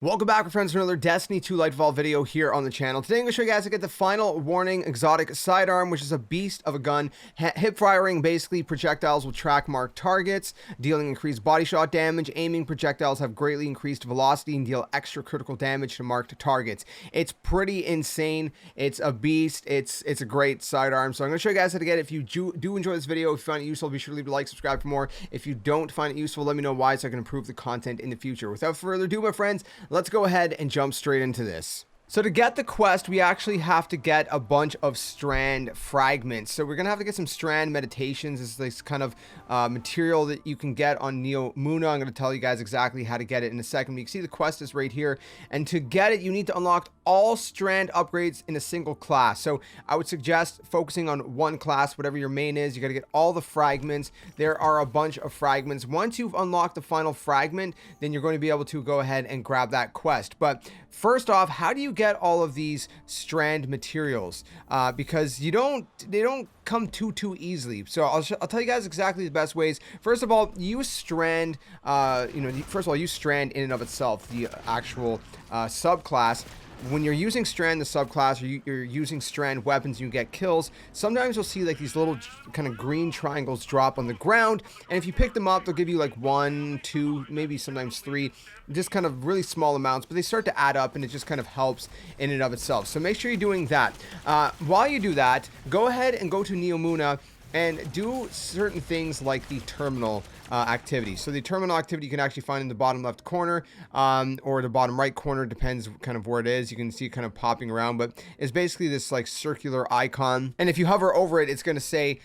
Welcome back, my friends, to another Destiny 2 Lightfall video here on the channel. Today I'm going to show you guys how to get the final warning exotic sidearm, which is a beast of a gun. Hip firing, basically projectiles will track marked targets, dealing increased body shot damage. Aiming projectiles have greatly increased velocity and deal extra critical damage to marked targets. It's pretty insane. It's a beast. It's a great sidearm. So I'm going to show you guys how to get it. If you do enjoy this video, if you find it useful, be sure to leave a like, subscribe for more. If you don't find it useful, let me know why so I can improve the content in the future. Without further ado, my friends, let's go ahead and jump straight into this. So to get the quest, we actually have to get a bunch of strand fragments. So we're going to have to get some strand meditations. It's this kind of material that you can get on Neomuna. I'm going to tell you guys exactly how to get it in a second. But you can see the quest is right here. And to get it, you need to unlock all strand upgrades in a single class. So I would suggest focusing on one class, whatever your main is. You got to get all the fragments. There are a bunch of fragments. Once you've unlocked the final fragment, then you're going to be able to go ahead and grab that quest. But first off, how do you get all of these strand materials? Because they don't come too easily. So I'll tell you guys exactly the best ways. First of all, use strand. First of all, use strand in and of itself, the actual subclass. When you're using strand, the subclass, or you're using strand weapons, and you get kills, sometimes you'll see like these little kind of green triangles drop on the ground, and if you pick them up, they'll give you like 1, 2, maybe sometimes 3, just kind of really small amounts, but they start to add up, and it just kind of helps in and of itself. So make sure you're doing that. While you do that, go ahead and go to Neomuna and do certain things like the terminal activity. So the terminal activity you can actually find in the bottom left corner or the bottom right corner, depends kind of where it is. You can see it kind of popping around, but it's basically this like circular icon, and if you hover over it, it's going to say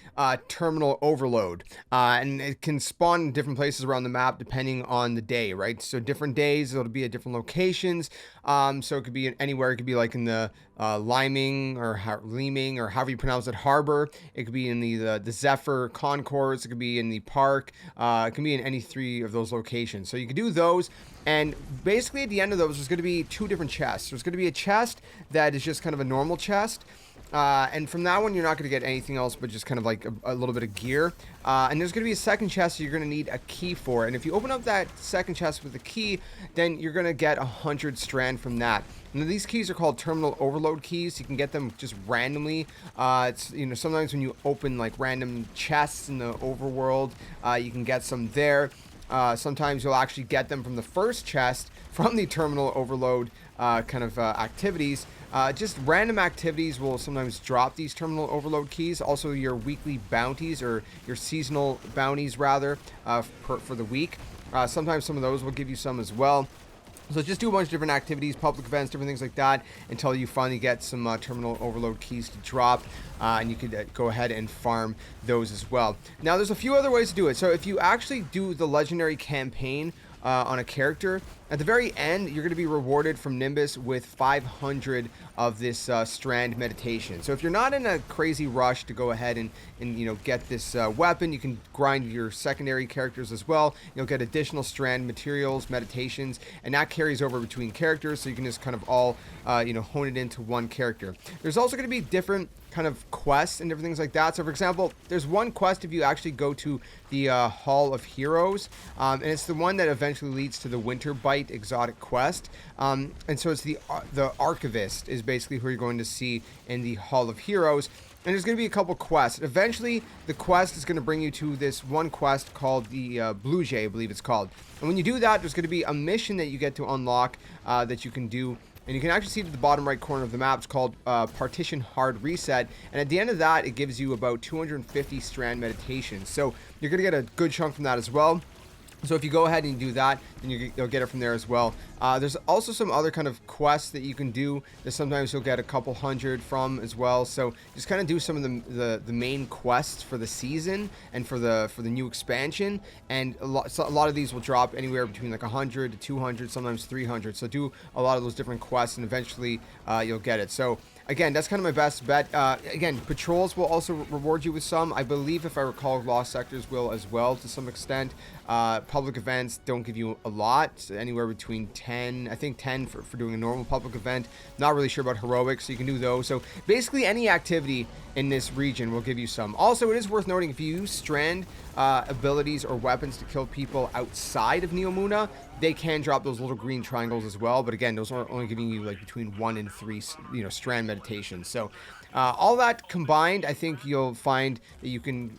terminal overload, and it can spawn in different places around the map depending on the day, right? So different days it'll be at different locations, so it could be anywhere. It could be like in the Liming or Leeming, or however you pronounce it, harbor. It could be in the Zephyr concourse. It could be in the park. It can be in any 3 of those locations. So you can do those, and basically at the end of those there's going to be 2 different chests. There's going to be a chest that is just kind of a normal chest, and from that one you're not going to get anything else but just kind of like a little bit of gear, and there's going to be a second chest that you're going to need a key for, and if you open up that second chest with a key, then you're going to get 100 strand from that. Now these keys are called terminal overload keys. You can get them just randomly. It's, sometimes when you open like random chests in the overworld, you can get some there. Sometimes you'll actually get them from the first chest from the terminal overload activities. Just random activities will sometimes drop these terminal overload keys. Also your weekly bounties, or your seasonal bounties rather, for the week. Sometimes some of those will give you some as well. So just do a bunch of different activities, public events, different things like that, until you finally get some terminal overload keys to drop, and you could go ahead and farm those as well. Now there's a few other ways to do it. So if you actually do the legendary campaign on a character, at the very end you're going to be rewarded from Nimbus with 500 of this strand meditation. So if you're not in a crazy rush to go ahead and get this weapon, you can grind your secondary characters as well. You'll get additional strand materials, meditations, and that carries over between characters, so you can just kind of all hone it into one character. There's also going to be different kind of quests and different things like that. So for example, there's one quest if you actually go to the Hall of Heroes, and it's the one that eventually leads to the Winter Bite exotic quest, and so it's the Archivist is basically who you're going to see in the Hall of Heroes. And there's going to be a couple quests. Eventually, the quest is going to bring you to this one quest called the Blue Jay, I believe it's called. And when you do that, there's going to be a mission that you get to unlock that you can do. And you can actually see it at the bottom right corner of the map. It's called Partition Hard Reset. And at the end of that, it gives you about 250 strand meditations. So you're going to get a good chunk from that as well. So if you go ahead and do that, then you'll get it from there as well. There's also some other kind of quests that you can do that sometimes you'll get a couple hundred from as well. So just kind of do some of the main quests for the season and for the new expansion. And a lot of these will drop anywhere between like 100 to 200, sometimes 300. So do a lot of those different quests, and eventually you'll get it. So again, that's kind of my best bet. Again, patrols will also reward you with some. I believe, if I recall, lost sectors will as well to some extent. Public events don't give you a lot, anywhere between 10, I think 10 for doing a normal public event. Not really sure about heroics, so you can do those. So basically any activity in this region will give you some. Also, it is worth noting, if you use strand abilities or weapons to kill people outside of Neomuna, they can drop those little green triangles as well. But again, those are only giving you like between 1 and 3, strand meditations. So all that combined, I think you'll find that you can,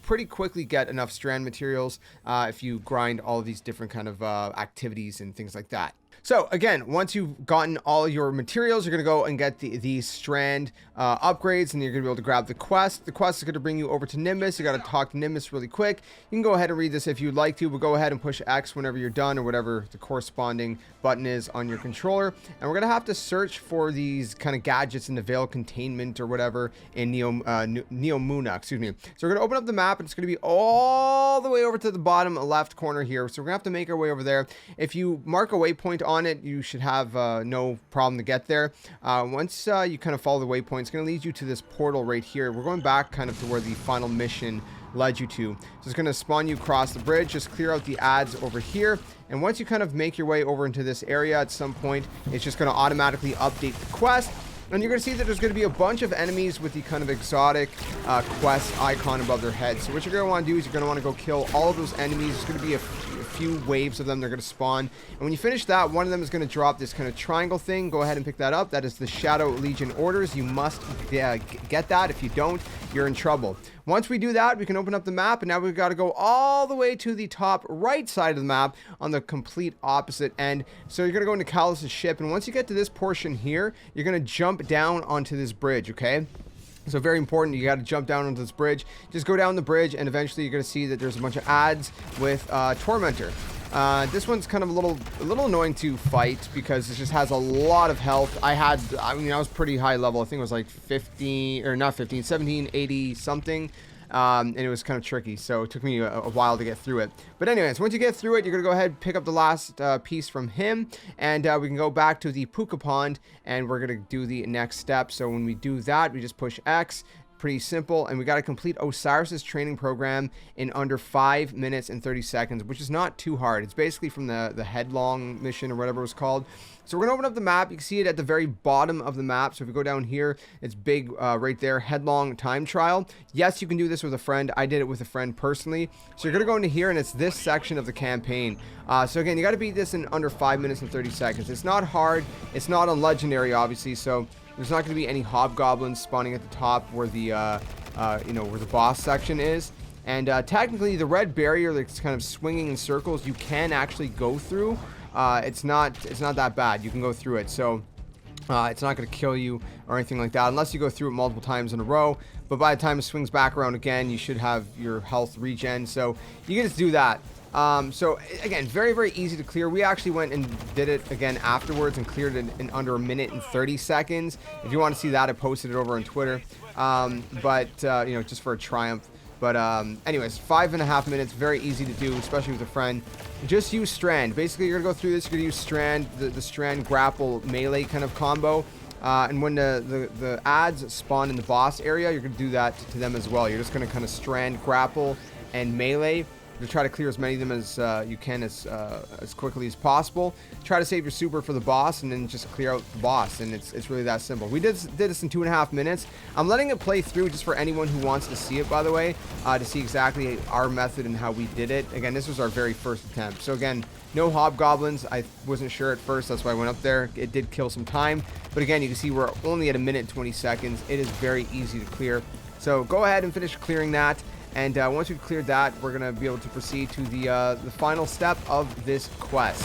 pretty quickly get enough strand materials if you grind all of these different kind of activities and things like that. So again, once you've gotten all your materials, you're going to go and get these strand upgrades, and you're going to be able to grab the quest. The quest is going to bring you over to Nimbus. You got to talk to Nimbus really quick. You can go ahead and read this if you'd like to, but go ahead and push X whenever you're done, or whatever the corresponding button is on your controller. And we're going to have to search for these kind of gadgets in the Veil Containment or whatever in Neomuna, excuse me. So we're going to open up the map, and it's going to be all the way over to the bottom left corner here. So we're going to have to make our way over there. If you mark a waypoint on it, you should have no problem to get there. Once you kind of follow the waypoint, it's going to lead you to this portal right here. We're going back kind of to where the final mission led you to. So it's going to spawn you across the bridge. Just clear out the ads over here, and once you kind of make your way over into this area, at some point it's just going to automatically update the quest. And you're going to see that there's going to be a bunch of enemies with the kind of exotic quest icon above their heads. So what you're going to want to do is you're going to want to go kill all of those enemies. There's going to be a few waves of them. They're going to spawn. And when you finish that, one of them is going to drop this kind of triangle thing. Go ahead and pick that up. That is the Shadow Legion orders. You must get that. If you don't, you're in trouble. Once we do that, we can open up the map, and now we've got to go all the way to the top right side of the map on the complete opposite end. So you're going to go into Callus's ship, and once you get to this portion here, you're going to jump down onto this bridge, okay? So very important, you got to jump down onto this bridge. Just go down the bridge, and eventually you're going to see that there's a bunch of ads with Tormentor. This one's kind of a little annoying to fight because it just has a lot of health. I was pretty high level. I think it was like 15, or not 15, 17, 80 something. And it was kind of tricky, so it took me a while to get through it. But anyways, once you get through it, you're going to go ahead and pick up the last piece from him, and we can go back to the Pouka pond, and we're going to do the next step. So when we do that, we just push X. Pretty simple, and we got to complete Osiris's training program in under 5 minutes and 30 seconds, which is not too hard. It's basically from the headlong mission or whatever it was called. So we're gonna open up the map. You can see it at the very bottom of the map. So if you go down here, it's big right there, headlong time trial. Yes, you can do this with a friend. I did it with a friend personally. So you're gonna go into here, and it's this section of the campaign. So again, you got to beat this in under 5 minutes and 30 seconds. It's not hard. It's not on legendary, obviously. So there's not going to be any hobgoblins spawning at the top where the where the boss section is. And technically, the red barrier that's kind of swinging in circles, you can actually go through. It's not that bad. You can go through it. So it's not going to kill you or anything like that unless you go through it multiple times in a row. But by the time it swings back around again, you should have your health regen. So you can just do that. So again, very, very easy to clear. We actually went and did it again afterwards and cleared it in under 1 minute and 30 seconds. If you want to see that, I posted it over on Twitter. Just for a triumph. But anyways, 5.5 minutes, very easy to do, especially with a friend. Just use Strand. Basically, you're going to go through this, you're going to use Strand, the Strand grapple melee kind of combo. And when the ads spawn in the boss area, you're going to do that to them as well. You're just going to kind of Strand, grapple, and melee to try to clear as many of them as you can as quickly as possible. Try to save your super for the boss, and then just clear out the boss, and it's really that simple. We did this in 2.5 minutes. I'm letting it play through just for anyone who wants to see it, by the way, to see exactly our method and how we did it. Again, this was our very first attempt. So again, no hobgoblins. I wasn't sure at first, that's why I went up there. It did kill some time, but again, you can see we're only at 1 minute and 20 seconds. It is very easy to clear. So go ahead and finish clearing that. And once we've cleared that, we're going to be able to proceed to the final step of this quest.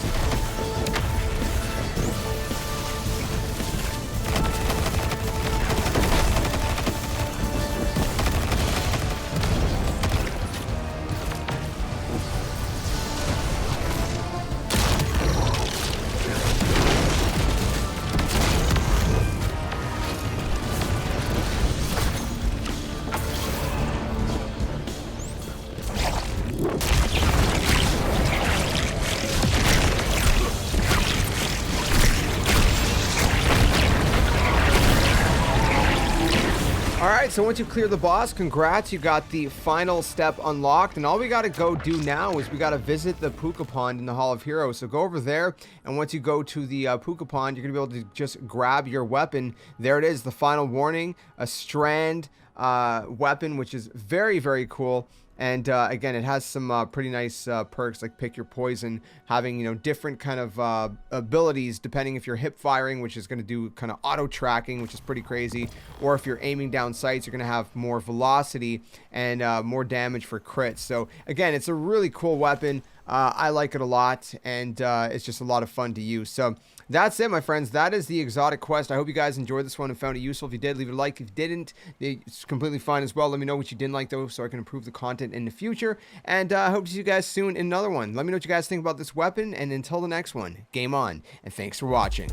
All right, so once you clear the boss, congrats, you got the final step unlocked, and all we got to go do now is we got to visit the Pouka pond in the Hall of Heroes. So go over there, and once you go to the Pouka pond, you're gonna be able to just grab your weapon. There it is, the final warning, a strand weapon, which is very, very cool. And again, it has some pretty nice perks, like pick your poison, having, you know, different kind of abilities depending if you're hip firing, which is going to do kind of auto tracking, which is pretty crazy, or if you're aiming down sights, you're going to have more velocity and more damage for crits. So again, it's a really cool weapon. I like it a lot, and it's just a lot of fun to use. So that's it, my friends. That is the exotic quest. I hope you guys enjoyed this one and found it useful. If you did, leave it a like. If you didn't, it's completely fine as well. Let me know what you didn't like, though, so I can improve the content in the future. And I hope to see you guys soon in another one. Let me know what you guys think about this weapon, and until the next one, game on, and thanks for watching.